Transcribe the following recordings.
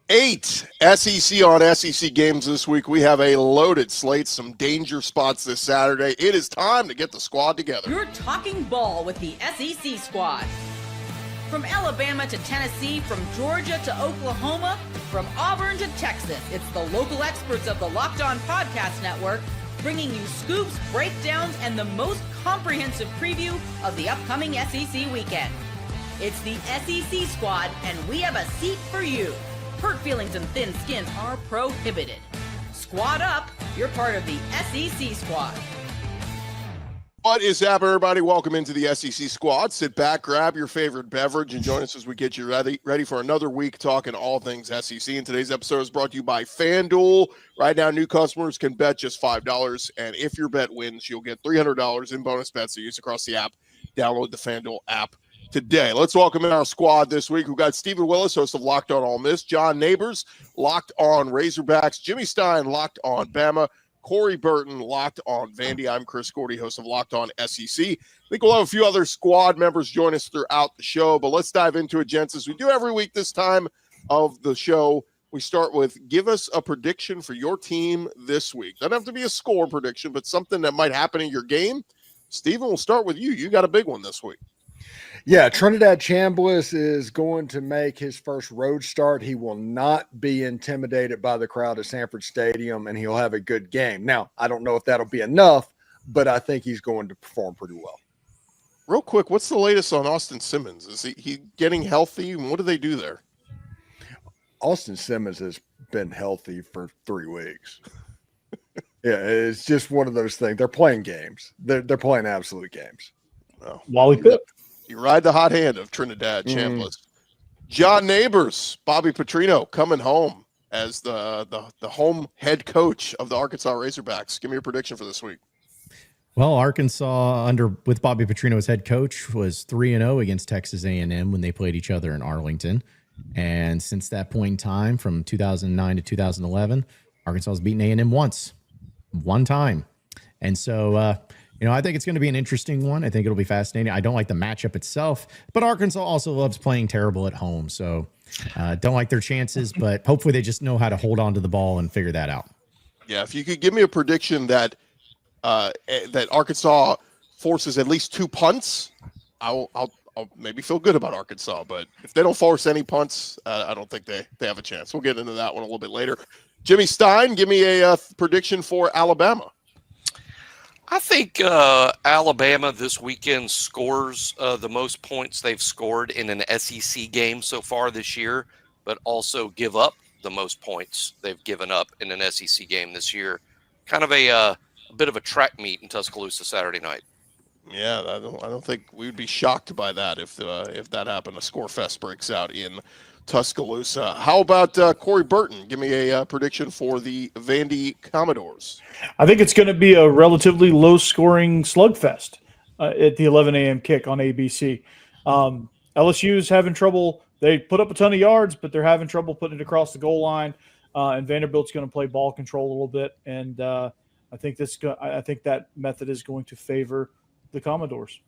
8 SEC on SEC games this week. We have a loaded slate, some danger spots this Saturday. It is time to get the squad together. You're talking ball with the SEC squad. From Alabama to Tennessee, from Georgia to Oklahoma, from Auburn to Texas, it's the local experts of the Locked On Podcast Network bringing you scoops, breakdowns, and the most comprehensive preview of the upcoming SEC weekend. It's the SEC squad, and we have a seat for you. Hurt feelings and thin skins are prohibited. Squad up, you're part of the SEC squad. What is happening, everybody? Welcome into the SEC squad. Sit back, grab your favorite beverage, and join us as we get you ready for another week talking all things SEC. And today's episode is brought to you by FanDuel. Right now, new customers can bet just $5, and if your bet wins, you'll get $300 in bonus bets to use across the app. Download the FanDuel app today. Let's welcome in our squad this week. We've got Stephen Willis, host of Locked On Ole Miss, John Neighbors, Locked On Razorbacks, Jimmy Stein, Locked On Bama, Corey Burton, Locked On Vandy. I'm Chris Gordy, host of Locked On SEC. I think we'll have a few other squad members join us throughout the show, but let's dive into it, gents. As we do every week this time of the show, we start with give us a prediction for your team this week. Doesn't have to be a score prediction, but something that might happen in your game. Stephen, we'll start with you. You got a big one this week. Yeah, Trinidad Chambliss is going to make his first road start. He will not be intimidated by the crowd at Sanford Stadium, and he'll have a good game. Now, I don't know if that'll be enough, but I think he's going to perform pretty well. Real quick, what's the latest on Austin Simmons? Is he getting healthy? And what do they do there? Austin Simmons has been healthy for 3 weeks. Yeah, it's just one of those things. They're playing games. They're playing absolute games. Oh. Wally Pipp. You ride the hot hand of Trinidad Chambliss. John Neighbors, Bobby Petrino coming home as the home head coach of the Arkansas Razorbacks. Give me your prediction for this week. Well, Arkansas with Bobby Petrino as head coach was 3-0 against Texas A&M when they played each other in Arlington. And since that point in time, from 2009 to 2011, Arkansas has beaten A&M one time. And so, I think it's going to be an interesting one. I think it'll be fascinating. I don't like the matchup itself, but Arkansas also loves playing terrible at home. So don't like their chances, but hopefully they just know how to hold on to the ball and figure that out. Yeah, if you could give me a prediction that that Arkansas forces at least 2 punts, I'll maybe feel good about Arkansas. But if they don't force any punts, I don't think they have a chance. We'll get into that one a little bit later. Jimmy Stein, give me a prediction for Alabama. I think Alabama this weekend scores the most points they've scored in an SEC game so far this year, but also give up the most points they've given up in an SEC game this year. Kind of a bit of a track meet in Tuscaloosa Saturday night. Yeah, I don't think we'd be shocked by that if that happened. A score fest breaks out in Tuscaloosa. How about Corey Burton? Give me a prediction for the Vandy Commodores. I think it's going to be a relatively low-scoring slugfest at the 11 a.m. kick on ABC. LSU's having trouble. They put up a ton of yards, but they're having trouble putting it across the goal line. And Vanderbilt's going to play ball control a little bit, and I think that method is going to favor the Commodores.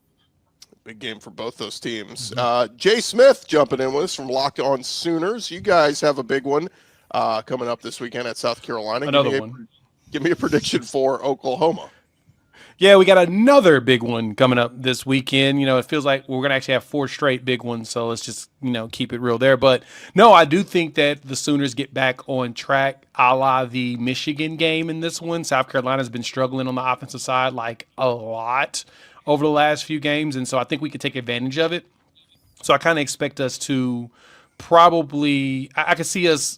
Big game for both those teams. Jay Smith jumping in with us from Locked On Sooners. You guys have a big one coming up this weekend at South Carolina. Another one. Give me a prediction for Oklahoma. Yeah, we got another big one coming up this weekend. It feels like we're going to actually have 4 straight big ones, so let's just, keep it real there. But, no, I do think that the Sooners get back on track a la the Michigan game in this one. South Carolina's been struggling on the offensive side like a lot over the last few games, and so I think we could take advantage of it. So I kind of expect us to probably – I can see us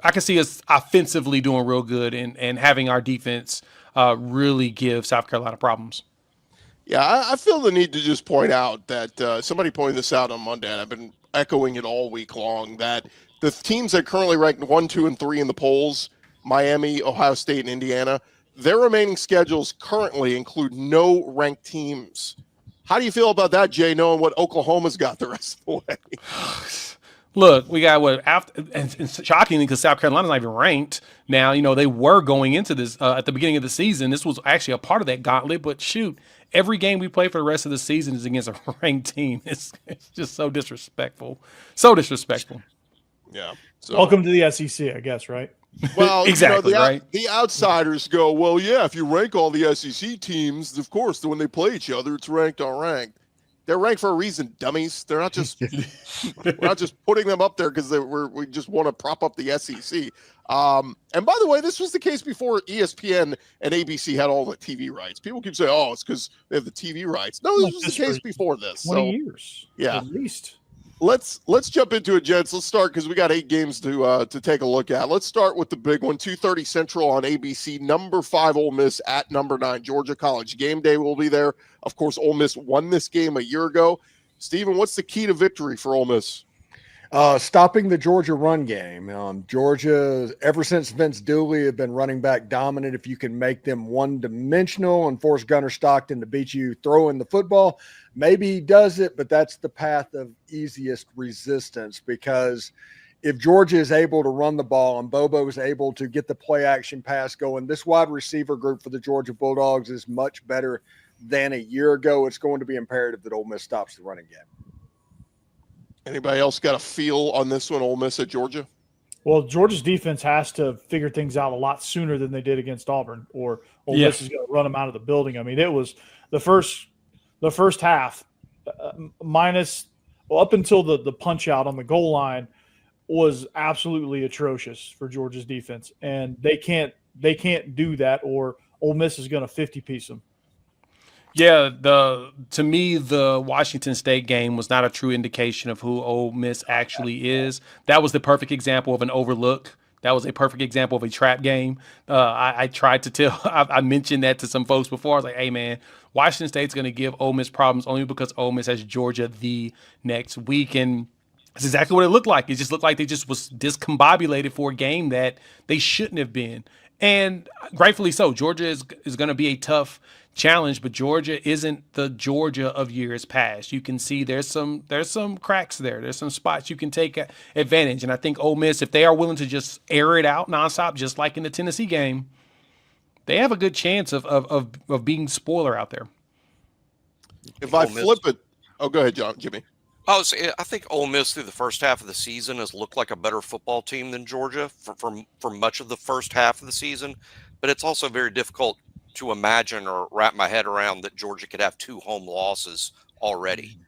offensively doing real good and having our defense really give South Carolina problems. Yeah, I feel the need to just point out that somebody pointed this out on Monday, and I've been echoing it all week long, that the teams that currently ranked 1, 2, and 3 in the polls, Miami, Ohio State, and Indiana, their remaining schedules currently include no ranked teams. How do you feel about that, Jay, knowing what Oklahoma's got the rest of the way? Look, we got and shockingly, because South Carolina's not even ranked now. They were going into this at the beginning of the season. This was actually a part of that gauntlet. But shoot, every game we play for the rest of the season is against a ranked team. It's just so disrespectful. So disrespectful. Yeah. So Welcome to the SEC, I guess, right? well, Exactly, right? The outsiders go, well, yeah, if you rank all the SEC teams, of course, when they play each other, it's ranked on ranked. They're ranked for a reason, dummies. They're not just we're not just putting them up there because we just want to prop up the SEC. And by the way, this was the case before ESPN and ABC had all the TV rights. People keep saying, "Oh, it's because they have the TV rights." No, this was the case before this. 20 years, yeah, at least. Let's jump into it, gents. Let's start because we got 8 games to take a look at. Let's start with the big one, 2:30 Central on ABC. Number 5 Ole Miss at number 9 Georgia. College game day will be there. Of course, Ole Miss won this game a year ago. Steven, what's the key to victory for Ole Miss? Stopping the Georgia run game. Georgia, ever since Vince Dooley, have been running back dominant. If you can make them one-dimensional and force Gunnar Stockton to beat you throwing the football, maybe he does it, but that's the path of easiest resistance, because if Georgia is able to run the ball and Bobo is able to get the play action pass going, this wide receiver group for the Georgia Bulldogs is much better than a year ago. It's going to be imperative that Ole Miss stops the running game. Anybody else got a feel on this one, Ole Miss at Georgia? Well, Georgia's defense has to figure things out a lot sooner than they did against Auburn, or Ole Miss is going to run them out of the building. I mean, it was the first half up until the punch out on the goal line was absolutely atrocious for Georgia's defense, and they can't do that, or Ole Miss is going to 50-piece them. Yeah, to me, the Washington State game was not a true indication of who Ole Miss actually is. That was the perfect example of an overlook. That was a perfect example of a trap game. I tried to tell, I mentioned that to some folks before. I was like, hey, man, Washington State's going to give Ole Miss problems only because Ole Miss has Georgia the next week. And that's exactly what it looked like. It just looked like they just was discombobulated for a game that they shouldn't have been. And rightfully so. Georgia is going to be a tough challenge, but Georgia isn't the Georgia of years past. You can see there's some cracks there. There's some spots you can take advantage. And I think Ole Miss, if they are willing to just air it out nonstop, just like in the Tennessee game, they have a good chance of being spoiler out there. If I flip it, oh, go ahead, Jimmy. I think Ole Miss through the first half of the season has looked like a better football team than Georgia for much of the first half of the season, but it's also very difficult to imagine or wrap my head around that Georgia could have 2 home losses already.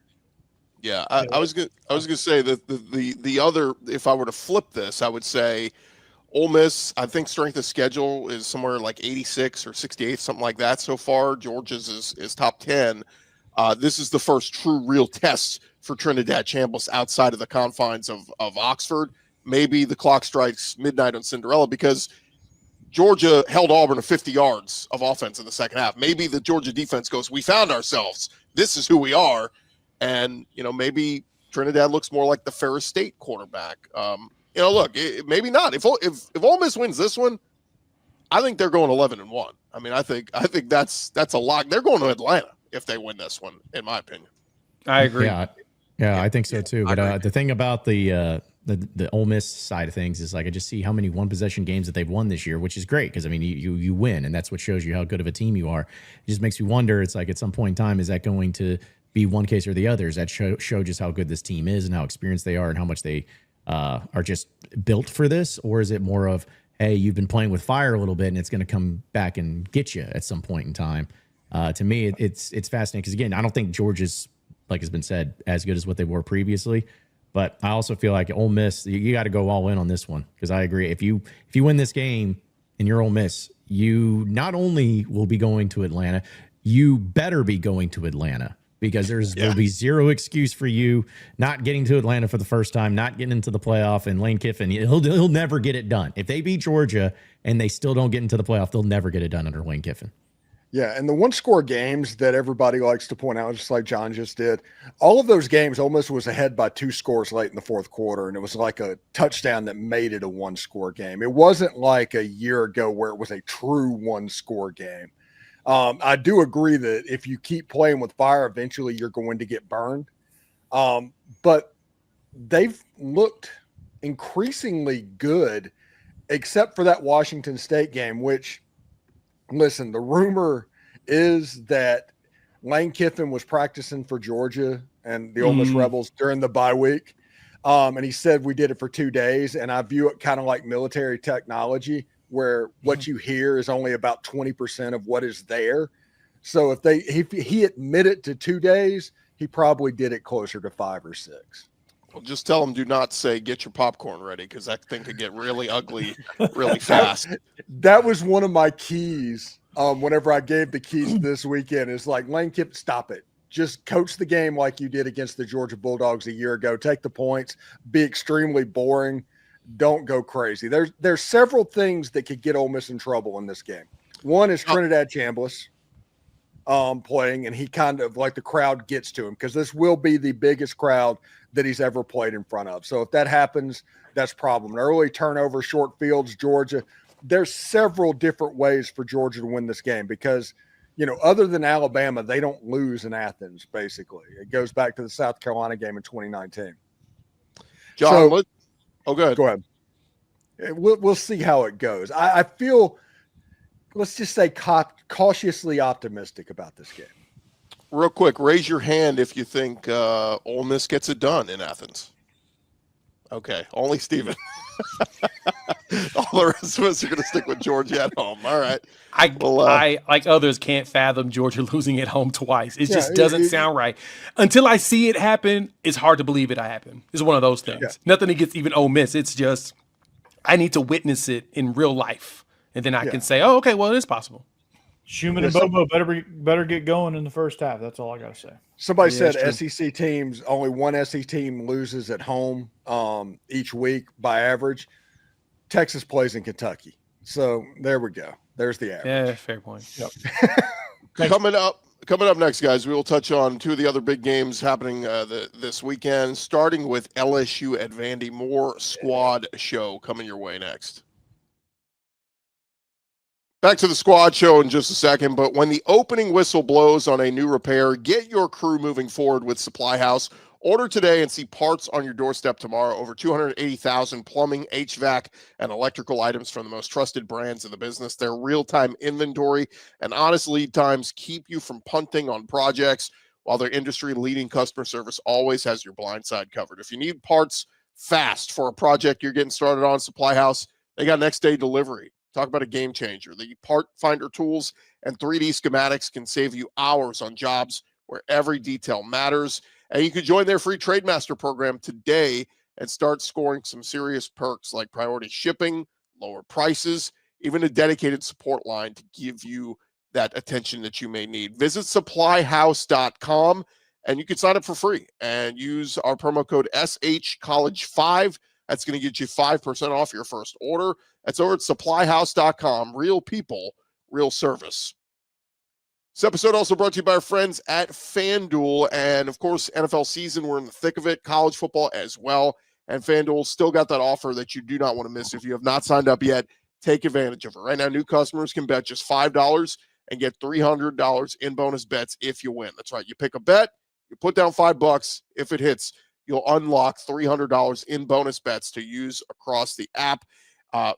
Yeah, I was gonna say that the other, if I were to flip this, I would say Ole Miss, I think strength of schedule is somewhere like 86 or 68, something like that so far. Georgia's is top 10. This is the first true real test for Trinidad Chambliss outside of the confines of Oxford. Maybe the clock strikes midnight on Cinderella because Georgia held Auburn to 50 yards of offense in the second half. Maybe the Georgia defense goes, we found ourselves. This is who we are. And, maybe Trinidad looks more like the Ferris State quarterback. Look, maybe not. If Ole Miss wins this one, I think they're going 11-1. I mean, I think that's a lock. They're going to Atlanta if they win this one, in my opinion. I agree. Yeah, I think so too. But the thing about the Ole Miss side of things is, like, I just see how many one possession games that they've won this year, which is great because, I mean, you win, and that's what shows you how good of a team you are. It just makes me wonder, it's like at some point in time, is that going to be one case or the other? Does that show just how good this team is and how experienced they are and how much they are just built for this? Or is it more of, hey, you've been playing with fire a little bit and it's going to come back and get you at some point in time? To me, it's fascinating because, again, I don't think Georgia's, like has been said, as good as what they were previously. But I also feel like Ole Miss, you got to go all in on this one, because I agree. If you win this game and you're Ole Miss, you not only will be going to Atlanta, you better be going to Atlanta, because there'll be zero excuse for you not getting to Atlanta for the first time, not getting into the playoff. And Lane Kiffin, he'll never get it done. If they beat Georgia and they still don't get into the playoff, they'll never get it done under Lane Kiffin. Yeah, and the one-score games that everybody likes to point out, just like John just did, all of those games almost was ahead by 2 scores late in the fourth quarter, and it was like a touchdown that made it a one-score game. It wasn't like a year ago where it was a true one-score game. I do agree that if you keep playing with fire, eventually you're going to get burned. But they've looked increasingly good, except for that Washington State game, which – listen, the rumor is that Lane Kiffin was practicing for Georgia and the Ole Miss Rebels during the bye week. And he said we did it for 2 days, and I view it kind of like military technology, where what you hear is only about 20% of what is there. So if he admitted to 2 days, he probably did it closer to 5 or 6. Well, just tell them do not say get your popcorn ready, because that thing could get really ugly really fast. That was one of my keys. Whenever I gave the keys this weekend, is like, Lane Kiffin, stop it. Just coach the game like you did against the Georgia Bulldogs a year ago. Take the points. Be extremely boring. Don't go crazy. There's several things that could get Ole Miss in trouble in this game. One is Trinidad Chambliss playing, and he kind of like the crowd gets to him, because this will be the biggest crowd that he's ever played in front of. So if that happens, that's a problem. An early turnover, short fields, Georgia. There's several different ways for Georgia to win this game, because, other than Alabama, they don't lose in Athens, basically. It goes back to the South Carolina game in 2019. John, Go ahead. We'll see how it goes. I feel, let's just say, cautiously optimistic about this game. Real quick, raise your hand if you think Ole Miss gets it done in Athens. Okay, only Steven. All the rest of us are going to stick with Georgia at home. All right. I like others, can't fathom Georgia losing at home twice. It just doesn't sound right. Until I see it happen, it's hard to believe it happened. It's one of those things. Yeah. Nothing against even Ole Miss. It's just I need to witness it in real life, and then I can say, oh, okay, well, it is possible. Schumann and Bobo better get going in the first half. That's all I got to say. Somebody said SEC teams, only one SEC team loses at home each week by average. Texas plays in Kentucky. So there we go. There's the average. Yeah, fair point. Yep. Coming up next, guys, we will touch on two of the other big games happening this weekend, starting with LSU at Vandy. More squad show coming your way next. Back to the squad show in just a second, but when the opening whistle blows on a new repair, get your crew moving forward with SupplyHouse. Order today and see parts on your doorstep tomorrow. Over 280,000 plumbing, HVAC, and electrical items from the most trusted brands in the business. Their real-time inventory and honest lead times keep you from punting on projects, while their industry-leading customer service always has your blind side covered. If you need parts fast for a project you're getting started on, SupplyHouse, they got next-day delivery. Talk about a game changer. The part finder tools and 3D schematics can save you hours on jobs where every detail matters. And you can join their free Trademaster program today and start scoring some serious perks like priority shipping, lower prices, even a dedicated support line to give you that attention that you may need. Visit supplyhouse.com and you can sign up for free and use our promo code SHCollege5. That's going to get you 5% off your first order. That's over at supplyhouse.com. Real people, real service. This episode also brought to you by our friends at FanDuel. And, of course, NFL season, we're in the thick of it. College football as well. And FanDuel still got that offer that you do not want to miss. If you have not signed up yet, take advantage of it. Right now, new customers can bet just $5 and get $300 in bonus bets if you win. That's right. You pick a bet, you put down $5. If it hits, you'll unlock $300 in bonus bets to use across the app.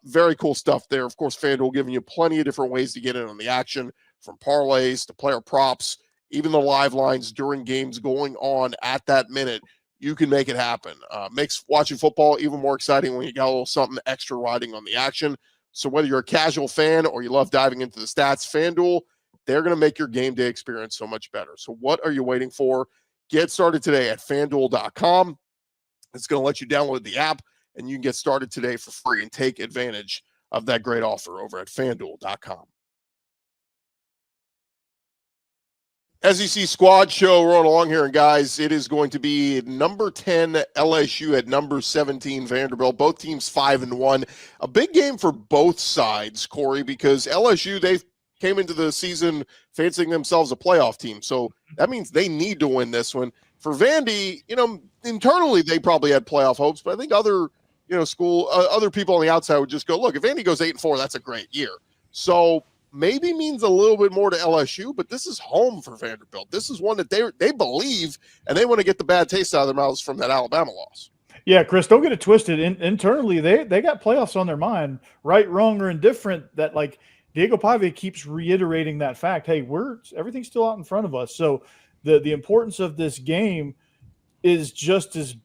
Very cool stuff there. Of course, FanDuel giving you plenty of different ways to get in on the action, from parlays to player props, even the live lines during games going on at that minute. You can make it happen. Makes watching football even more exciting when you got a little something extra riding on the action. So whether you're a casual fan or you love diving into the stats, FanDuel, they're going to make your game day experience so much better. So what are you waiting for? Get started today at FanDuel.com. It's going to let you download the app, and you can get started today for free and take advantage of that great offer over at FanDuel.com. SEC Squad Show rolling along here, and guys, it is going to be number 10 LSU at number 17 Vanderbilt. Both teams 5-1. A big game for both sides, Corey, because LSU, they came into the season fancying themselves a playoff team, so that means they need to win this one. For Vandy, internally they probably had playoff hopes, but I think other other people on the outside would just go, look, if Vandy goes 8-4, that's a great year. So maybe means a little bit more to LSU, but this is home for Vanderbilt. This is one that they believe, and they want to get the bad taste out of their mouths from that Alabama loss. Yeah, Chris, don't get it twisted. Internally, they got playoffs on their mind, right, wrong, or indifferent. That like Diego Pavia keeps reiterating that fact. Hey, everything's still out in front of us. So the importance of this game is just as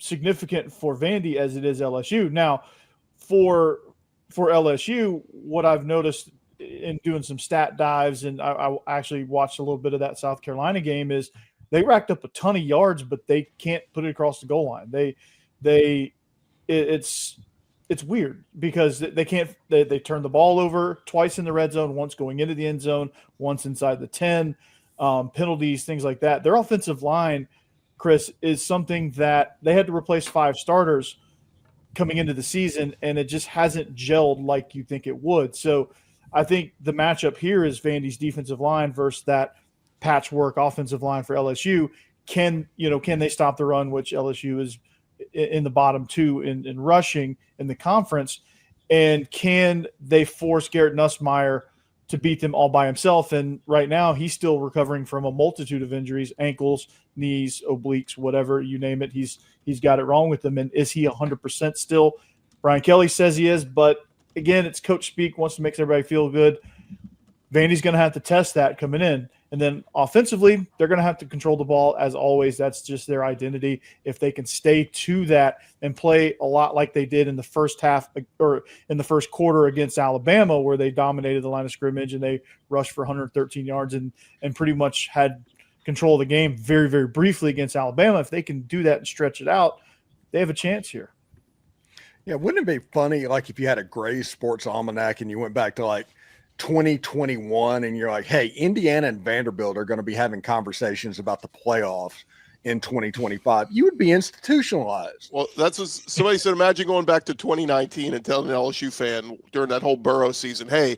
significant for Vandy as it is LSU. Now, for LSU, what I've noticed in doing some stat dives, and I actually watched a little bit of that South Carolina game, is they racked up a ton of yards, but they can't put it across the goal line. It's weird because they can't. They turn the ball over twice in the red zone, once going into the end zone, once inside the 10. Penalties, things like that. Their offensive line, Chris, is something that they had to replace 5 starters coming into the season, and it just hasn't gelled like you think it would. So I think the matchup here is Vandy's defensive line versus that patchwork offensive line for LSU. Can they stop the run, which LSU is in the bottom 2 in rushing in the conference, and can they force Garrett Nussmeier to beat them all by himself? And right now he's still recovering from a multitude of injuries, ankles, knees, obliques, whatever, you name it. He's got it wrong with him. And is he 100% still? Brian Kelly says he is, but again, it's coach speak, wants to make everybody feel good. Vandy's going to have to test that coming in. And then offensively, they're going to have to control the ball as always. That's just their identity. If they can stay to that and play a lot like they did in the first half or in the first quarter against Alabama, where they dominated the line of scrimmage and they rushed for 113 yards and pretty much had control of the game very, very briefly against Alabama. If they can do that and stretch it out, they have a chance here. Yeah, wouldn't it be funny, like if you had a Gray's Sports Almanac and you went back to like 2021 and you're like, hey, Indiana and Vanderbilt are going to be having conversations about the playoffs in 2025. You would be institutionalized. Well, that's what somebody said. Imagine going back to 2019 and telling an LSU fan during that whole Burrow season, hey,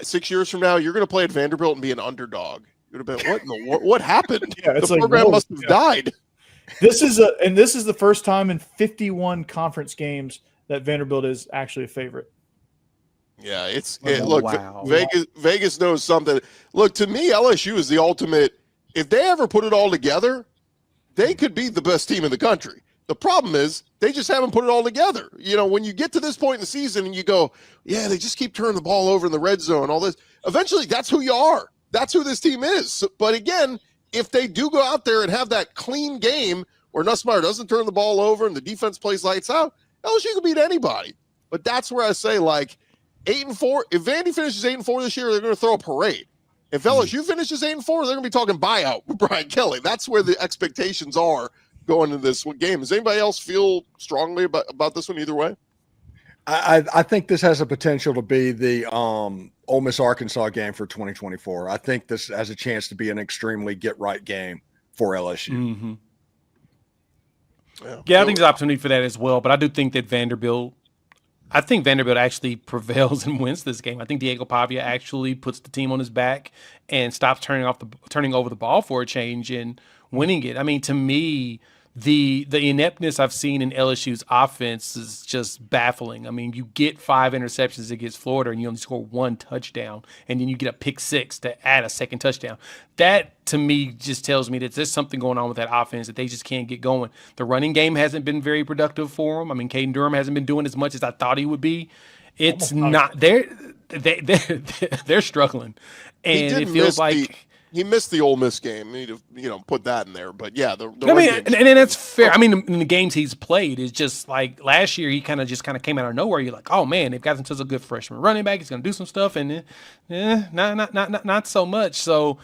6 years from now, you're going to play at Vanderbilt and be an underdog. You would have been, what happened? Yeah, it's the like, program must have died. This is the first time in 51 conference games that Vanderbilt is actually a favorite. Yeah, Wow. Vegas knows something. Look, to me, LSU is the ultimate. If they ever put it all together, they could be the best team in the country. The problem is they just haven't put it all together. You know, when you get to this point in the season and you go, yeah, they just keep turning the ball over in the red zone, all this. Eventually, that's who you are. That's who this team is. But again, if they do go out there and have that clean game where Nussmeier doesn't turn the ball over and the defense plays lights out, LSU can beat anybody. But that's where I say, like, 8-4. If Vandy finishes 8-4 this year, they're going to throw a parade. If LSU finishes 8-4, they're going to be talking buyout with Brian Kelly. That's where the expectations are going into this game. Does anybody else feel strongly about this one either way? I think this has a potential to be the Ole Miss Arkansas game for 2024. I think this has a chance to be an extremely get-right game for LSU. Mm-hmm. Yeah, I think there's opportunity for that as well. But I do think that Vanderbilt actually prevails and wins this game. I think Diego Pavia actually puts the team on his back and stops turning over the ball for a change and winning it. I mean, to me, the ineptness I've seen in LSU's offense is just baffling. I mean, you get 5 interceptions against Florida and you only score 1 touchdown, and then you get a pick 6 to add a second touchdown. That, to me, just tells me that there's something going on with that offense that they just can't get going. The running game hasn't been very productive for them. I mean, Caden Durham hasn't been doing as much as I thought he would be. It's not – they're struggling. And it feels like – he missed the Ole Miss game. You need to, put that in there. But yeah, and that's fair. I mean, in the games he's played, it's just like last year he kind of came out of nowhere. You're like, oh man, they've got him such a good freshman running back. He's going to do some stuff, and not so much. So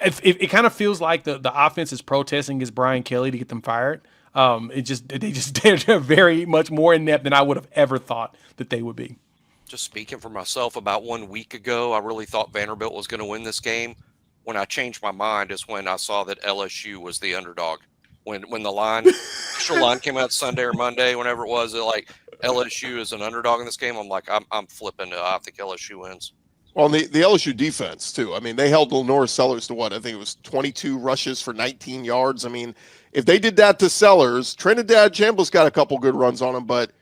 it kind of feels like the offense is protesting against Brian Kelly to get them fired. They're very much more inept than I would have ever thought that they would be. Just speaking for myself, about 1 week ago, I really thought Vanderbilt was going to win this game. When I changed my mind is when I saw that LSU was the underdog. When the official line came out Sunday or Monday, whenever it was, like LSU is an underdog in this game. I'm like, I'm flipping. I think LSU wins. Well, the LSU defense too. I mean, they held Lenore Sellers to what? I think it was 22 rushes for 19 yards. I mean, if they did that to Sellers, Trinidad Chambliss got a couple good runs on him, but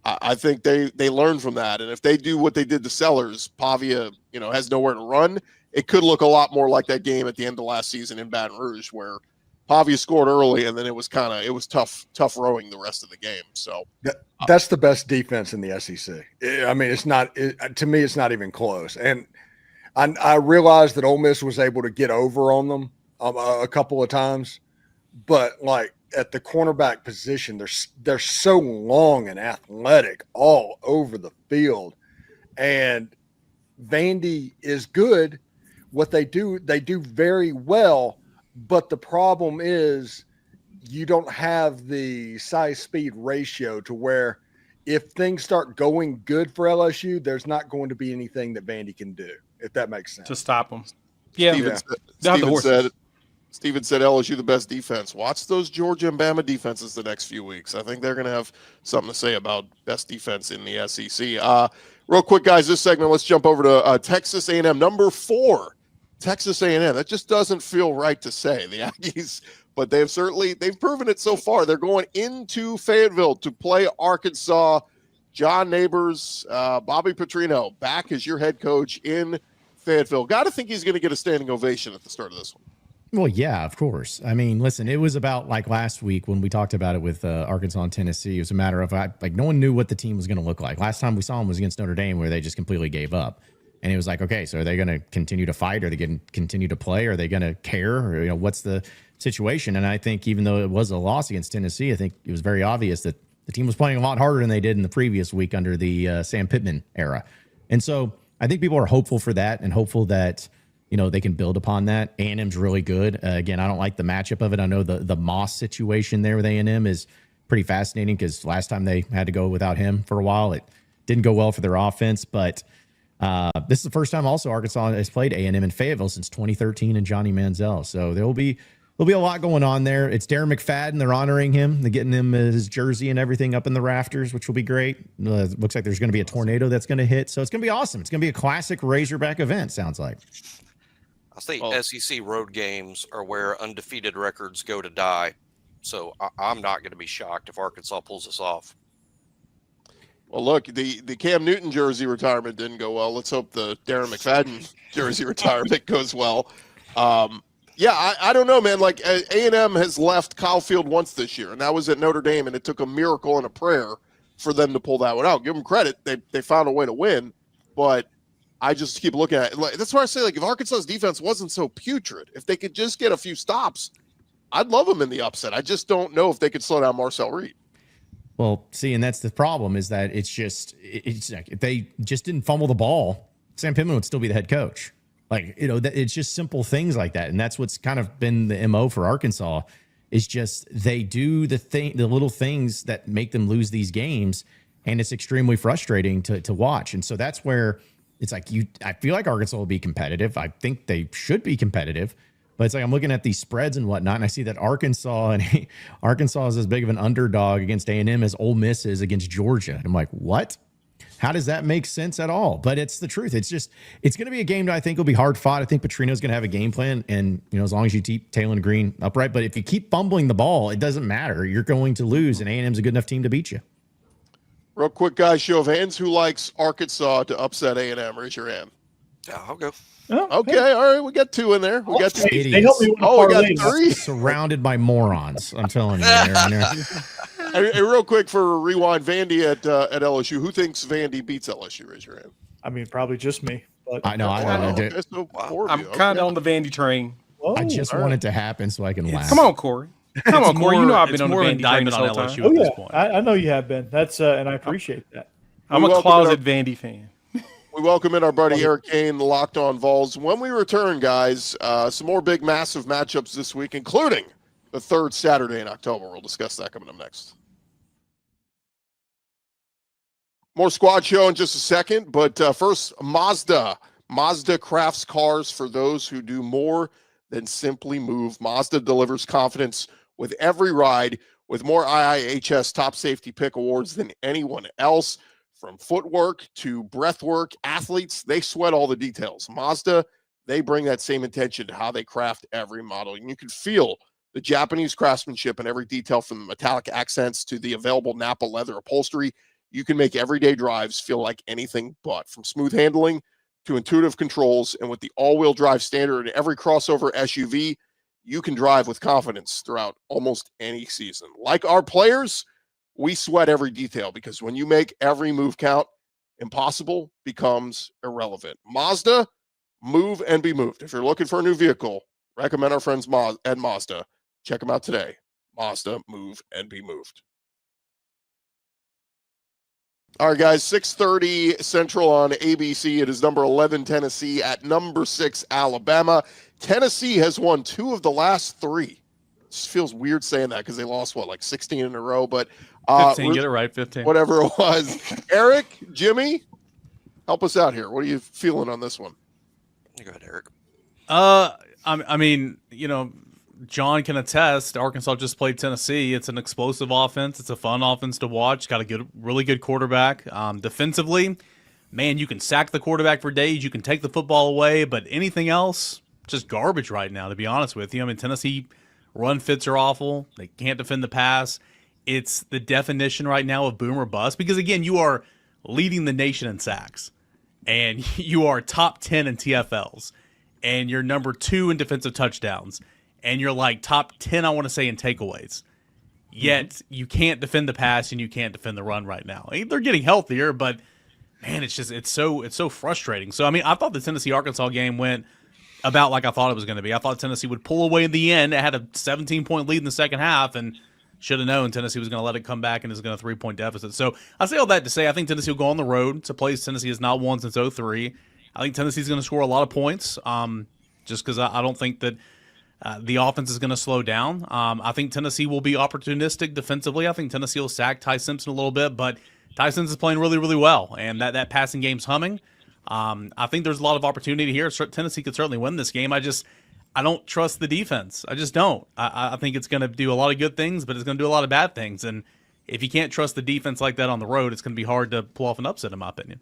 I think they learned from that. And if they do what they did to Sellers, Pavia, has nowhere to run. It could look a lot more like that game at the end of last season in Baton Rouge, where Pavia scored early and then it was tough rowing the rest of the game. So that's the best defense in the SEC. I mean, to me, it's not even close. And I realized that Ole Miss was able to get over on them a couple of times, but like at the cornerback position, they're so long and athletic all over the field. And Vandy is good. What they do very well. But the problem is you don't have the size speed ratio to where if things start going good for LSU, there's not going to be anything that Vandy can do, if that makes sense. To stop them. Yeah. Steven said LSU the best defense. Watch those Georgia and Bama defenses the next few weeks. I think they're going to have something to say about best defense in the SEC. Real quick, guys, this segment, let's jump over to Texas A&M, number 4. Texas A&M. That just doesn't feel right to say. The Aggies, but they've proven it so far. They're going into Fayetteville to play Arkansas. John Neighbors, Bobby Petrino, back as your head coach in Fayetteville. Got to think he's going to get a standing ovation at the start of this one. Well, yeah, of course. I mean, listen, it was about like last week when we talked about it with Arkansas and Tennessee. It was a matter of like no one knew what the team was going to look like. Last time we saw them was against Notre Dame, where they just completely gave up. And it was like, okay, so are they going to continue to fight? Are they going to continue to play? Are they going to care? Or, what's the situation? And I think even though it was a loss against Tennessee, I think it was very obvious that the team was playing a lot harder than they did in the previous week under the Sam Pittman era. And so I think people are hopeful for that and hopeful that they can build upon that. A&M's really good. Again, I don't like the matchup of it. I know the Moss situation there with A&M is pretty fascinating because last time they had to go without him for a while, it didn't go well for their offense. But this is the first time also Arkansas has played A&M in Fayetteville since 2013 and Johnny Manziel. So there'll be a lot going on there. It's Darren McFadden. They're honoring him. They're getting him his jersey and everything up in the rafters, which will be great. Looks like there's going to be a tornado that's going to hit. So it's going to be awesome. It's going to be a classic Razorback event, sounds like. I think SEC road games are where undefeated records go to die. So I'm not going to be shocked if Arkansas pulls this off. Well, look, the Cam Newton jersey retirement didn't go well. Let's hope the Darren McFadden jersey retirement goes well. Yeah, I don't know, man. Like A&M has left Kyle Field once this year, and that was at Notre Dame, and it took a miracle and a prayer for them to pull that one out. Give them credit. They found a way to win, but I just keep looking at it. Like, that's why I say, like, if Arkansas's defense wasn't so putrid, if they could just get a few stops, I'd love them in the upset. I just don't know if they could slow down Marcel Reed. Well, see, and that's the problem is that it's like if they just didn't fumble the ball, Sam Pittman would still be the head coach. Like, it's just simple things like that. And that's what's kind of been the MO for Arkansas is just they do the little things that make them lose these games. And it's extremely frustrating to watch. And so that's where it's like I feel like Arkansas will be competitive. I think they should be competitive. But it's like I'm looking at these spreads and whatnot, and I see that Arkansas is as big of an underdog against A&M as Ole Miss is against Georgia. And I'm like, what? How does that make sense at all? But it's the truth. It's going to be a game that I think will be hard fought. I think Petrino's going to have a game plan, and as long as you keep Taylor Green upright. But if you keep fumbling the ball, it doesn't matter. You're going to lose, and A&M's a good enough team to beat you. Real quick, guys, show of hands. Who likes Arkansas to upset A&M? Raise your hand. Yeah, I'll go. Oh, Okay, hey. all right, we got 2 in there. We got 2. They helped me win a Oh, we parlay. got 3. Surrounded by morons, I'm telling you. Hey, real quick for rewind, Vandy at LSU. Who thinks Vandy beats LSU? Raise your hand. I mean, probably just me. But I know. Okay, so 4 of I'm you. kind of on the Vandy train. Whoa. I just want it to happen so I can laugh. Come on, Corey. Come on, Corey. You know I've been on the more Vandy train indictment this on whole time. LSU Oh, at yeah. this point. I know you have been. That's and I appreciate that. I'm We a welcome closet Vandy fan. We welcome in our buddy Eric Kane, the Locked On Vols. When we return, guys, some more big, massive matchups this week, including the 3rd Saturday in October. We'll discuss that coming up next. More Squad Show in just a second, but first, Mazda. Mazda crafts cars for those who do more than simply move. Mazda delivers confidence with every ride, with more IIHS Top Safety Pick awards than anyone else. From footwork to breathwork, athletes, they sweat all the details. Mazda, they bring that same intention to how they craft every model. And you can feel the Japanese craftsmanship in every detail, from the metallic accents to the available Nappa leather upholstery. You can make everyday drives feel like anything but. From smooth handling to intuitive controls, and with the all-wheel drive standard in every crossover SUV, you can drive with confidence throughout almost any season. Like our players, we sweat every detail, because when you make every move count, impossible becomes irrelevant. Mazda, move and be moved. If you're looking for a new vehicle, recommend our friends at Mazda. Check them out today. Mazda, move and be moved. All right, guys, 6:30 Central on ABC. It is number 11 Tennessee at number 6 Alabama. Tennessee has won 2 of the last 3. It just feels weird saying that because they lost, like 16 in a row. But 15, get it right, 15. Whatever it was. Eric, Jimmy, help us out here. What are you feeling on this one? You go ahead, Eric. I mean, John can attest. Arkansas just played Tennessee. It's an explosive offense. It's a fun offense to watch. Got a really good quarterback. Defensively, man, you can sack the quarterback for days. You can take the football away, but anything else, just garbage right now, to be honest with you. I mean, Tennessee run fits are awful. They can't defend the pass. It's the definition right now of boom or bust because, again, you are leading the nation in sacks, and you are top 10 in TFLs, and you're number 2 in defensive touchdowns. And you're like top 10, I want to say, in takeaways. Yet you can't defend the pass and you can't defend the run right now. They're getting healthier, but man, it's so frustrating. So I mean, I thought the Tennessee-Arkansas game went about like I thought it was going to be. I thought Tennessee would pull away in the end. It had a 17-point lead in the second half, and should have known Tennessee was going to let it come back and is going to 3-point deficit. So I say all that to say I think Tennessee will go on the road. It's a place Tennessee has not won since 2003. I think Tennessee's going to score a lot of points, just because I don't think that. The offense is going to slow down. I think Tennessee will be opportunistic defensively. I think Tennessee will sack Ty Simpson a little bit, but Ty Simpson is playing really, really well, and that passing game's humming. I think there's a lot of opportunity here. Tennessee could certainly win this game. I don't trust the defense. I just don't. I think it's going to do a lot of good things, but it's going to do a lot of bad things. And if you can't trust the defense like that on the road, it's going to be hard to pull off an upset, in my opinion.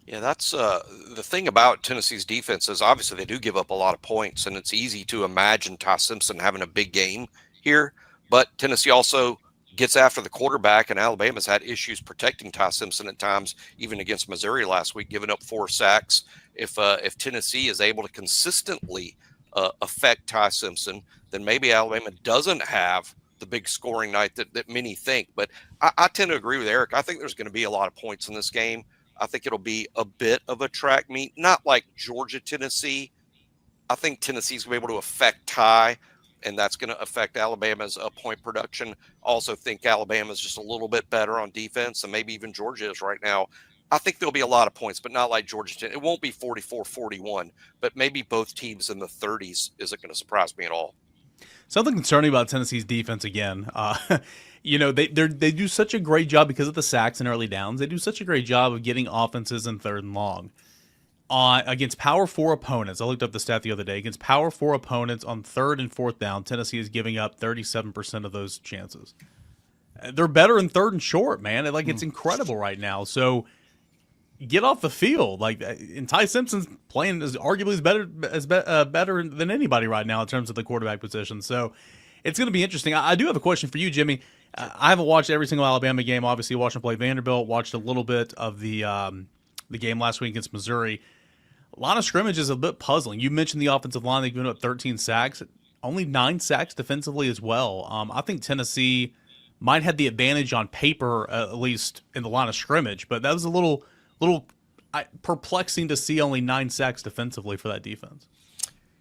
Yeah, that's the thing about Tennessee's defense is obviously they do give up a lot of points, and it's easy to imagine Ty Simpson having a big game here. But Tennessee also gets after the quarterback, and Alabama's had issues protecting Ty Simpson at times, even against Missouri last week, giving up 4 sacks. If Tennessee is able to consistently affect Ty Simpson, then maybe Alabama doesn't have the big scoring night that many think. But I tend to agree with Eric. I think there's going to be a lot of points in this game. I think it'll be a bit of a track meet, not like Georgia, Tennessee. I think Tennessee's going to be able to affect Ty, and that's going to affect Alabama's point production. Also think Alabama's just a little bit better on defense, and maybe even Georgia is right now. I think there'll be a lot of points, but not like Georgia. It won't be 44-41, but maybe both teams in the 30s isn't going to surprise me at all. Something concerning about Tennessee's defense again. They do such a great job because of the sacks and early downs. They do such a great job of getting offenses in 3rd and long. Against Power 4 opponents, I looked up the stat the other day. Against Power 4 opponents on 3rd and 4th down, Tennessee is giving up 37% of those chances. They're better in 3rd and short, man. It's incredible right now. So get off the field. And Ty Simpson's playing is arguably better than anybody right now in terms of the quarterback position. So it's going to be interesting. I do have a question for you, Jimmy. I haven't watched every single Alabama game. Obviously, watched them play Vanderbilt. Watched a little bit of the game last week against Missouri. A lot of scrimmage is a bit puzzling. You mentioned the offensive line. They've given up 13 sacks. Only 9 sacks defensively as well. I think Tennessee might have the advantage on paper, at least in the line of scrimmage. But that was a little perplexing to see only 9 sacks defensively for that defense.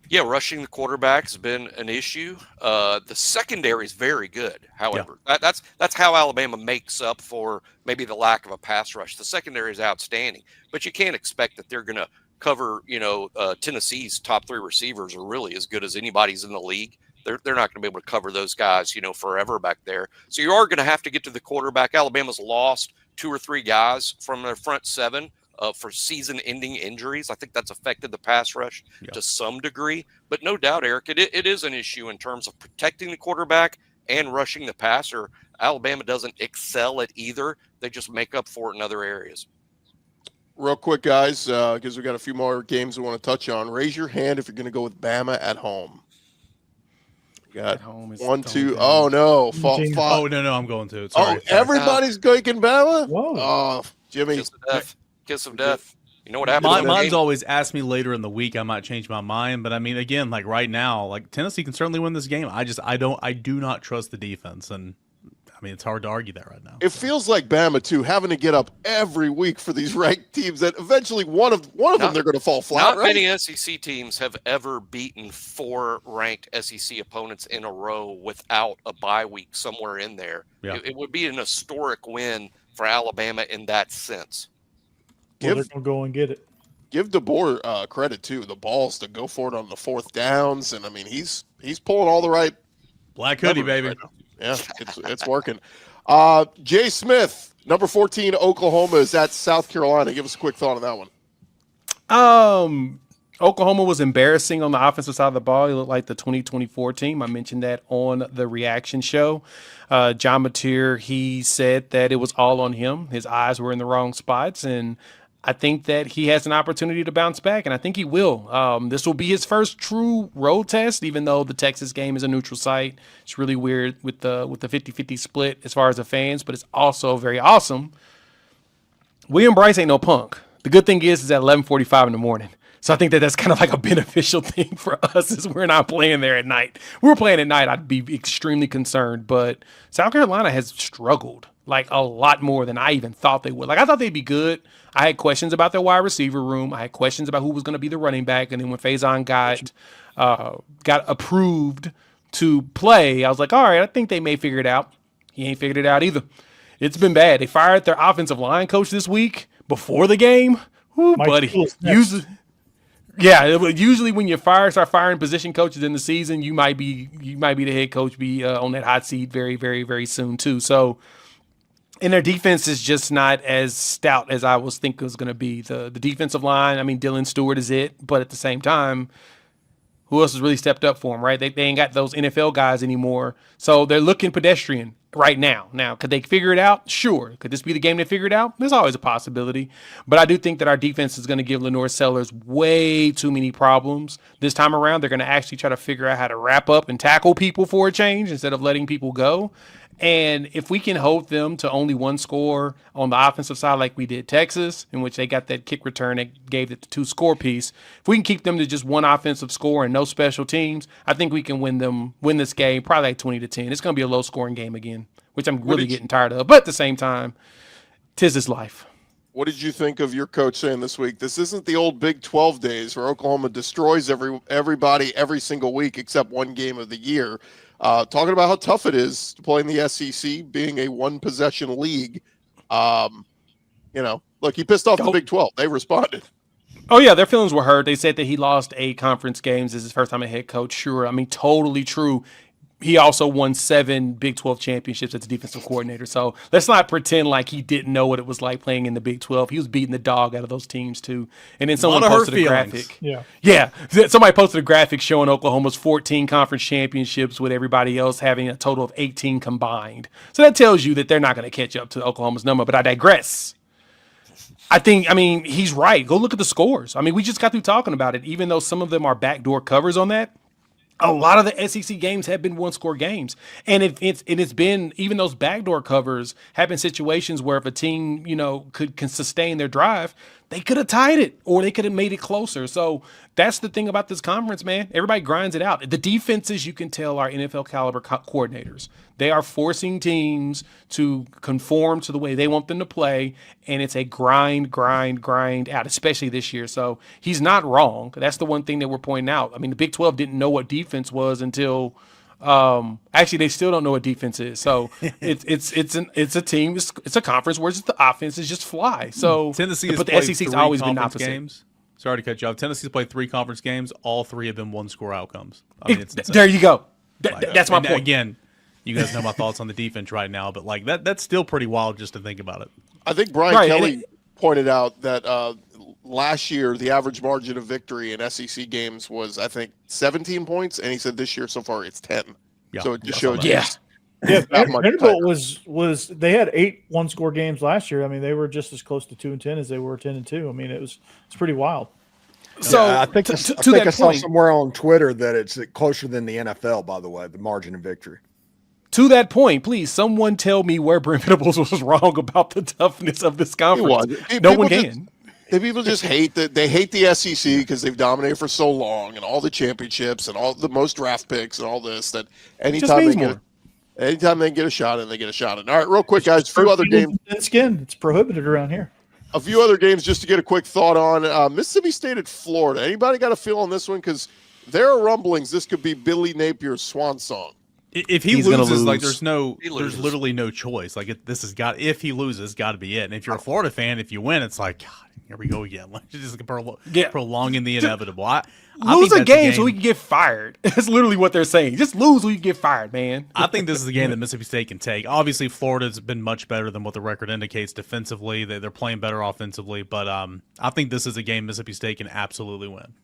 Yeah, rushing the quarterback has been an issue. The secondary is very good. However, that's how Alabama makes up for maybe the lack of a pass rush. The secondary is outstanding, but you can't expect that they're going to cover. Tennessee's top 3 receivers are really as good as anybody's in the league. They're not going to be able to cover those guys, forever back there. So you are going to have to get to the quarterback. Alabama's lost 2 or 3 guys from their front 7. For season-ending injuries. I think that's affected the pass rush to some degree. But no doubt, Eric, it is an issue in terms of protecting the quarterback and rushing the passer. Alabama doesn't excel at either. They just make up for it in other areas. Real quick, guys, because we got a few more games we want to touch on. Raise your hand if you're going to go with Bama at home. We got 1, 2. Oh, no. Oh, no, I'm going to. Sorry. Everybody's going Bama? Whoa. Oh, Jimmy. Kiss of death. You know what happens? Mine's always asked me later in the week. I might change my mind, but I mean, again, right now, Tennessee can certainly win this game. I do not trust the defense, and mean, it's hard to argue that right now. It feels like Bama too, having to get up every week for these ranked teams that eventually one of them they're going to fall flat. Not many SEC teams have ever beaten 4 ranked SEC opponents in a row without a bye week somewhere in there. Yeah. It would be an historic win for Alabama in that sense. Well, they're going to go and get it. Give DeBoer credit too, the balls to go for it on the 4th downs, and I mean he's pulling all the right Black hoodie, baby. right now. Yeah, it's working. Jay Smith, number 14, Oklahoma is at South Carolina. Give us a quick thought on that one. Oklahoma was embarrassing on the offensive side of the ball. He looked like the 2024 team. I mentioned that on the reaction show. John Mateer, he said that it was all on him. His eyes were in the wrong spots, and I think that he has an opportunity to bounce back, and I think he will. This will be his first true road test, even though the Texas game is a neutral site. It's really weird with the 50-50 split as far as the fans, but it's also very awesome. William Bryce ain't no punk. The good thing is at 11:45 in the morning. So I think that that's kind of like a beneficial thing for us is we're not playing there at night. If we were playing at night, I'd be extremely concerned. But South Carolina has struggled like a lot more than I even thought they would. Like I thought they'd be good. I had questions about their wide receiver room. I had questions about who was going to be the running back. And then when Faison got approved to play, I was like, all right, I think they may figure it out. He ain't figured it out either. It's been bad. They fired their offensive line coach this week before the game. Whoo, buddy. Usually when you start firing position coaches in the season, you might be the head coach, be on that hot seat very, very, very soon too. So, and their defense is just not as stout as I was thinking it was going to be. The defensive line, I mean, Dylan Stewart is it, but at the same time, who else has really stepped up for them, right? They ain't got those NFL guys anymore, so they're looking pedestrian right now. Now, could they figure it out? Sure. Could this be the game they figure it out? There's always a possibility. But I do think that our defense is going to give Lenore Sellers way too many problems. This time around, they're going to actually try to figure out how to wrap up and tackle people for a change instead of letting people go. And if we can hold them to only one score on the offensive side like we did Texas, in which they got that kick return that gave it the 2-score piece, if we can keep them to just one offensive score and no special teams, I think we can win this game probably like 20-10. It's going to be a low-scoring game again, which I'm really getting tired of. But at the same time, 'tis his life. What did you think of your coach saying this week? This isn't the old Big 12 days where Oklahoma destroys everybody every single week except one game of the year. Talking about how tough it is to play in the SEC, being a one-possession league. Look, he pissed off the Big 12. They responded. Oh, yeah, their feelings were hurt. They said that he lost 8 conference games. This is his first time as head coach. Sure, I mean, totally true. He also won 7 Big 12 championships as a defensive coordinator. So let's not pretend like he didn't know what it was like playing in the Big 12. He was beating the dog out of those teams, too. And then someone posted a graphic. Yeah. Somebody posted a graphic showing Oklahoma's 14 conference championships with everybody else having a total of 18 combined. So that tells you that they're not going to catch up to Oklahoma's number. But I digress. He's right. Go look at the scores. I mean, we just got through talking about it. Even though some of them are backdoor covers on that, a lot of the SEC games have been one-score games. And it's been, even those backdoor covers have been situations where if a team, can sustain their drive, they could have tied it or they could have made it closer. So that's the thing about this conference, man. Everybody grinds it out. The defenses, you can tell, are NFL caliber coordinators. They are forcing teams to conform to the way they want them to play, and it's a grind out, especially this year. So he's not wrong. That's the one thing that we're pointing out. I mean, the Big 12 didn't know what defense was until actually they still don't know what defense is. So it's a team. It's a conference where just the offenses just fly. So Tennessee has but the played SEC's 3 always been conference opposite. games. Sorry to cut you off. Tennessee's played 3 conference games. All 3 have been one-score outcomes. I mean, it's insane. There you go. That's my point. Again, you guys know my thoughts on the defense right now, but like that's still pretty wild just to think about it. I think Brian Kelly pointed out that last year the average margin of victory in SEC games was, I think, 17 points, and he said this year so far it's 10. Yeah, so it just showed Yeah, Vanderbilt was they had 8 one-score games last year. I mean, they were just as close to 2-10 as they were 10-2. I mean, it's pretty wild. So I think I saw somewhere on Twitter that it's closer than the NFL. By the way, the margin of victory. To that point, please, someone tell me where Brent Venables was wrong about the toughness of this conference. No one can. People just hate that. They hate the SEC because they've dominated for so long and all the championships and all the most draft picks and all this. That anytime they get, Anytime they can get a shot in, they get a shot in. All right, real quick, guys. A few other games. Skin. It's prohibited around here. A few other games just to get a quick thought on. Mississippi State at Florida. Anybody got a feel on this one? Because there are rumblings this could be Billy Napier's swan song. If he loses, like there's loses. literally no choice. Like if he loses, got to be it. And if you're a Florida fan, if you win, it's like, God, here we go again. Like just prolonging the inevitable. I Lose think a that's game so we can get fired. That's literally what they're saying. Just lose so you can get fired, man. I think this is a game that Mississippi State can take. Obviously, Florida's been much better than what the record indicates defensively. They're playing better offensively, but I think this is a game Mississippi State can absolutely win.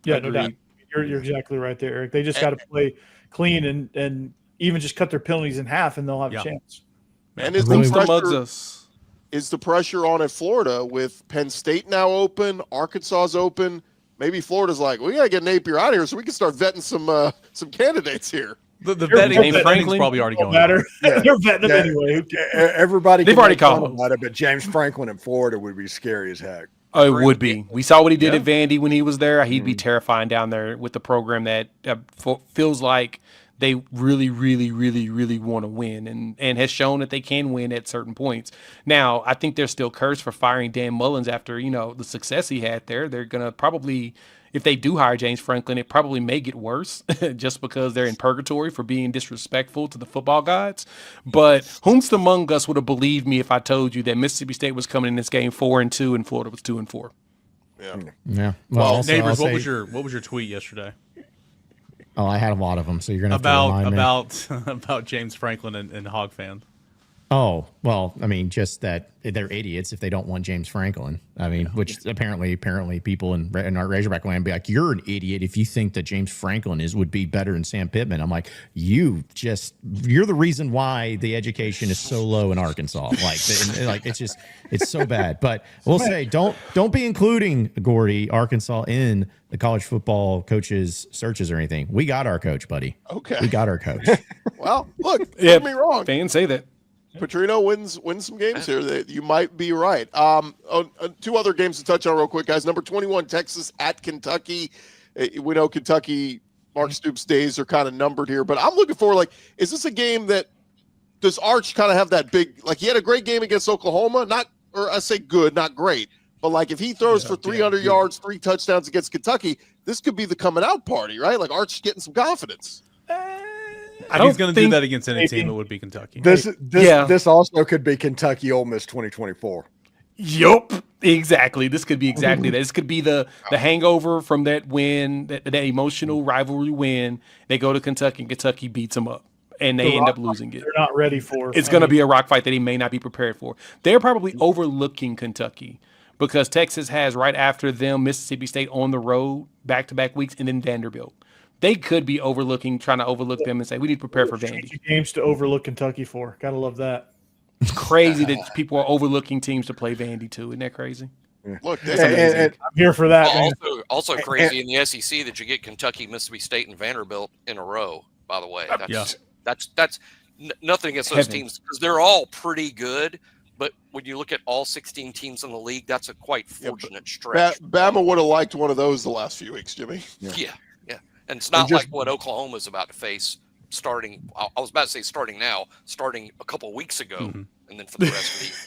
Yeah, no doubt. You're exactly right there, Eric. They just got to play clean and even just cut their penalties in half, and they'll have a chance. And is the pressure on at Florida with Penn State now open, Arkansas's open? Maybe Florida's like, we got to get Napier out of here so we can start vetting some candidates here. The vetting Franklin's probably already going on. Yeah. They're vetting them anyway. Everybody they've already called about it, but James Franklin in Florida would be scary as heck. Oh, it would be. We saw what he did at Vandy when he was there. He'd be terrifying down there with the program that feels like they really, really, really, really want to win and has shown that they can win at certain points. Now, I think they're still cursed for firing Dan Mullins after, the success he had there. They're going to probably, if they do hire James Franklin, it probably may get worse just because they're in purgatory for being disrespectful to the football gods. But whomst among us would have believed me if I told you that Mississippi State was coming in this game 4-2 and Florida was 2-4? Yeah. Well, neighbors, what was your tweet yesterday? Oh, I had a lot of them, so you're gonna have to remind me. about James Franklin and Hog fans. Oh, well, I mean, just that they're idiots if they don't want James Franklin. I mean, which apparently people in our Razorback land be like, you're an idiot if you think that James Franklin would be better than Sam Pittman. I'm like, you're the reason why the education is so low in Arkansas. It's so bad. But we'll say, don't be including Gordy, Arkansas in the college football coaches searches or anything. We got our coach, buddy. Okay. We got our coach. Well, look, don't get me wrong. Fans say that. Petrino wins some games here. That you might be right. Two other games to touch on real quick, guys. Number 21, Texas at Kentucky. We know Kentucky, Mark Stoops' days are kind of numbered here, but I'm looking for, is this a game that does Arch kind of have that big, he had a great game against Oklahoma, I say good, not great, but if he throws for 300 yards, 3 touchdowns against Kentucky, this could be the coming out party, right? Arch getting some confidence. If he's going to do that against any team, it would be Kentucky. This also could be Kentucky Ole Miss 2024. Yup, exactly. This could be exactly that. This could be the hangover from that win, that emotional rivalry win. They go to Kentucky and Kentucky beats them up, and they end up losing it. They're not ready for. It's going to be a rock fight that he may not be prepared for. They're probably overlooking Kentucky because Texas has right after them Mississippi State on the road back-to-back weeks, and then Vanderbilt. They could be trying to overlook them and say, we need to prepare for Vandy. Games to overlook Kentucky for. Gotta love that. It's crazy that people are overlooking teams to play Vandy too. Isn't that crazy? Look, that's amazing. And I'm here for that. Also crazy in the SEC that you get Kentucky, Mississippi State, and Vanderbilt in a row, by the way. That's nothing against those teams because they're all pretty good. But when you look at all 16 teams in the league, that's a quite fortunate stretch. Bama would have liked one of those the last few weeks, Jimmy. Yeah. And it's not like what Oklahoma's about to face starting. I was about to say starting now, starting a couple of weeks ago, and then for the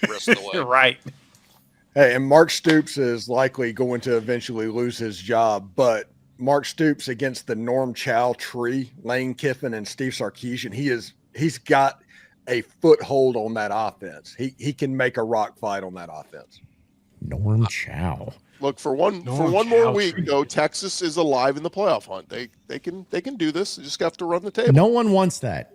rest of the way. Right. Hey, and Mark Stoops is likely going to eventually lose his job, but Mark Stoops against the Norm Chow tree, Lane Kiffin, and Steve Sarkisian, he's got a foothold on that offense. He can make a rock fight on that offense. Norm Chow. Look, for one more week, though, Texas is alive in the playoff hunt. They can do this. They just have to run the table. No one wants that.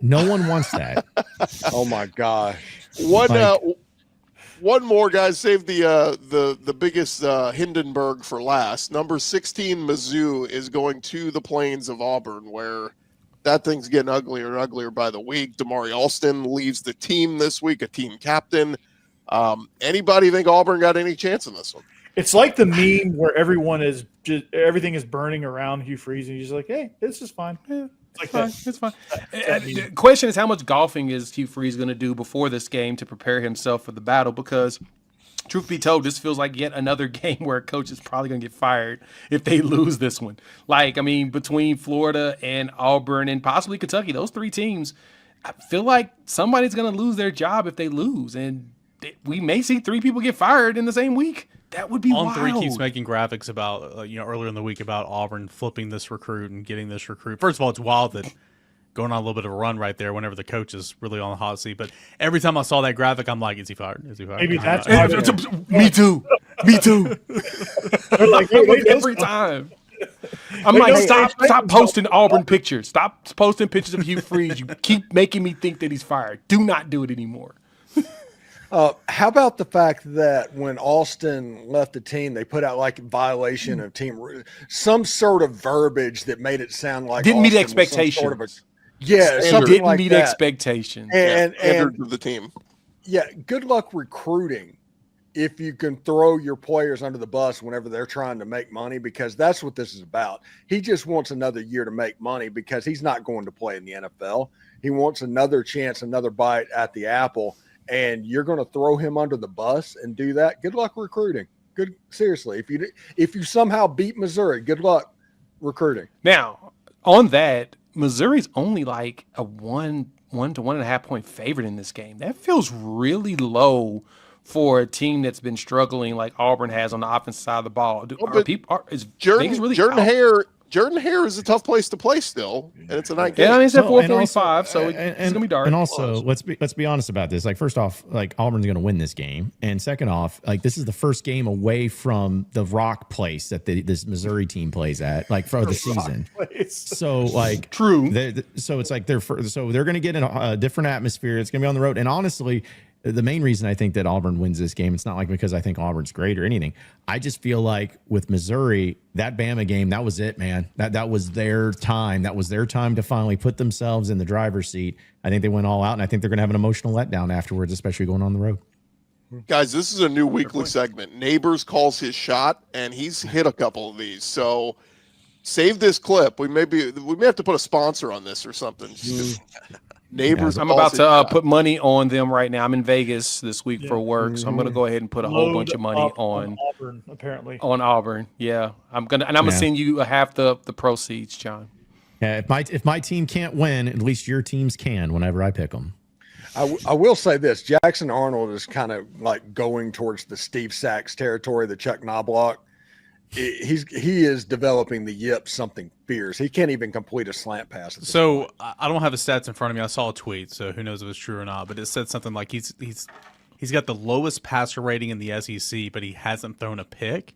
Oh my gosh. One more, guys. Save the biggest Hindenburg for last. Number 16, Mizzou is going to the Plains of Auburn, where that thing's getting uglier and uglier by the week. Damari Alston leaves the team this week, a team captain. Anybody think Auburn got any chance in this one? It's like the meme where everything is burning around Hugh Freeze, and he's like, "Hey, this is fine. It's fine. The question is, how much golfing is Hugh Freeze going to do before this game to prepare himself for the battle? Because, truth be told, this feels like yet another game where a coach is probably going to get fired if they lose this one. Between Florida and Auburn and possibly Kentucky, those 3 teams, I feel like somebody's going to lose their job if they lose, and we may see 3 people get fired in the same week. That would be wild. On3 keeps making graphics about earlier in the week about Auburn flipping this recruit and getting this recruit. First of all, it's wild that going on a little bit of a run right there whenever the coach is really on the hot seat. But every time I saw that graphic, I'm like, is he fired? Is he fired? Maybe that's Me too. Me too. Every time. I'm like, stop posting Auburn pictures. Stop posting pictures of Hugh Freeze. You keep making me think that he's fired. Do not do it anymore. How about the fact that when Austin left the team, they put out like violation of team, some sort of verbiage that made it sound like didn't meet Austin was expectations. some sort of something Didn't like meet that. expectations. And Standards of the team. yeah, good luck recruiting if you can throw your players under the bus whenever they're trying to make money, because that's what this is about. He just wants another year to make money because he's not going to play in the NFL. He wants another chance, another bite at the apple. And you're going to throw him under the bus and do that. Good luck recruiting. Seriously, if you somehow beat Missouri, good luck recruiting. Now, on that, Missouri's only like a 1 to 1.5 point favorite in this game. That feels really low for a team that's been struggling like Auburn has on the offensive side of the ball. Is Vegas really Jordan Hare is a tough place to play still, and it's a night game. Yeah, I mean, it's at So, and 4:45, so and- it's gonna be dark. And also, let's be honest about this. Like, first off, like Auburn's going to win this game, and second off, like this is the first game away from the rock place that this Missouri team plays at, like for the season. So, like, True. So it's like they're going to get in a different atmosphere. It's going to be on the road, and honestly, the main reason I think that Auburn wins this game, it's not like because I think Auburn's great or anything. I just feel like with Missouri, that Bama game, that was it, man. That was their time. That was their time to finally put themselves in the driver's seat. I think they went all out, and I think they're going to have an emotional letdown afterwards, especially going on the road. Guys, this is a new weekly segment. Neighbors calls his shot, and he's hit a couple of these. So save this clip. We may have to put a sponsor on this or something. Neighbors. I'm about to put money on them right now. I'm in Vegas this week for work, so I'm going to go ahead and put a whole bunch of money on Auburn, apparently. On Auburn, yeah. I'm gonna send you half the proceeds, John. Yeah, if my team can't win, at least your teams can. Whenever I pick them. I will say this: Jackson Arnold is kind of like going towards the Steve Sachs territory, the Chuck Knobloch. He is developing the yips something fierce. He can't even complete a slant pass. So I don't have his stats in front of me. I saw a tweet, so who knows if it's true or not. But it said something like he's got the lowest passer rating in the SEC, but he hasn't thrown a pick.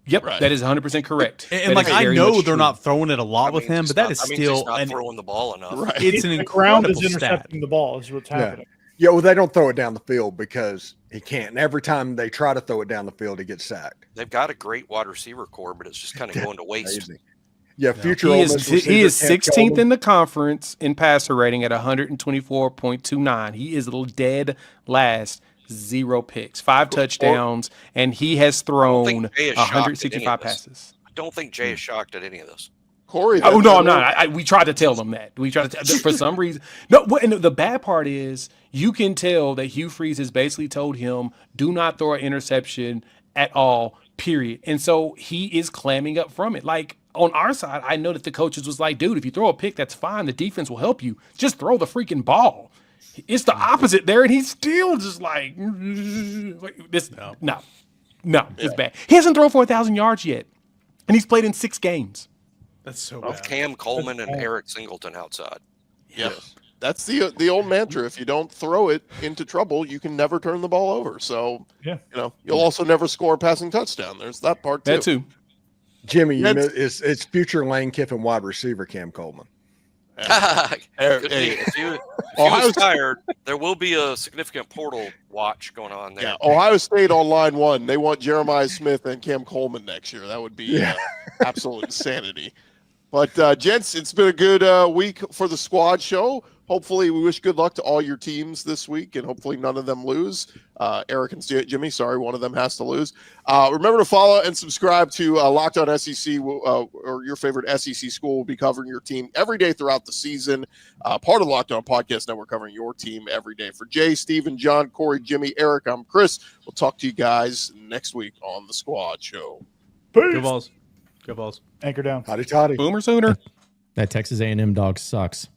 Yep, right. That is 100% correct. And like I know they're not throwing it a lot with him, but that is still not throwing the ball enough. Right. It's an incredible ground is stat. intercepting the ball is what's happening. Yeah, well, they don't throw it down the field because he can't. And every time they try to throw it down the field, he gets sacked. They've got a great wide receiver core, but it's just kind of going to waste. Yeah, future. He is 16th in the conference in passer rating at 124.29. He is dead last. 0 picks, 5 touchdowns, and he has thrown 165 passes. I don't think Jay is shocked at any of this. Corey. Oh no, I'm not. We tried to tell them that. We tried to for some reason. No, and the bad part is you can tell that Hugh Freeze has basically told him, do not throw an interception at all, period. And so he is clamming up from it. Like on our side, I know that the coaches was like, dude, if you throw a pick, that's fine. The defense will help you. Just throw the freaking ball. It's the opposite there, and he's still just like this. No, it's bad. He hasn't thrown for 1,000 yards yet, and he's played in 6 games. That's so bad. Cam Coleman and Eric Singleton outside. Yeah, that's the old mantra. If you don't throw it into trouble, you can never turn the ball over. So you'll also never score a passing touchdown. There's that part too. That too. Jimmy, it's future Lane Kiffin wide receiver Cam Coleman. If he was tired, there will be a significant portal watch going on there. Yeah, Ohio State on line 1. They want Jeremiah Smith and Cam Coleman next year. That would be absolute insanity. But, gents, it's been a good week for the squad show. Hopefully, we wish good luck to all your teams this week, and hopefully none of them lose. Eric and Jimmy, sorry, one of them has to lose. Remember to follow and subscribe to Locked On SEC, or your favorite SEC school will be covering your team every day throughout the season. Part of the Locked On Podcast Network covering your team every day. For Jay, Steven, John, Corey, Jimmy, Eric, I'm Chris. We'll talk to you guys next week on the Squad Show. Peace. Go Balls. Go Balls. Anchor down. Howdy toddy. Boomer Sooner. That Texas A&M dog sucks.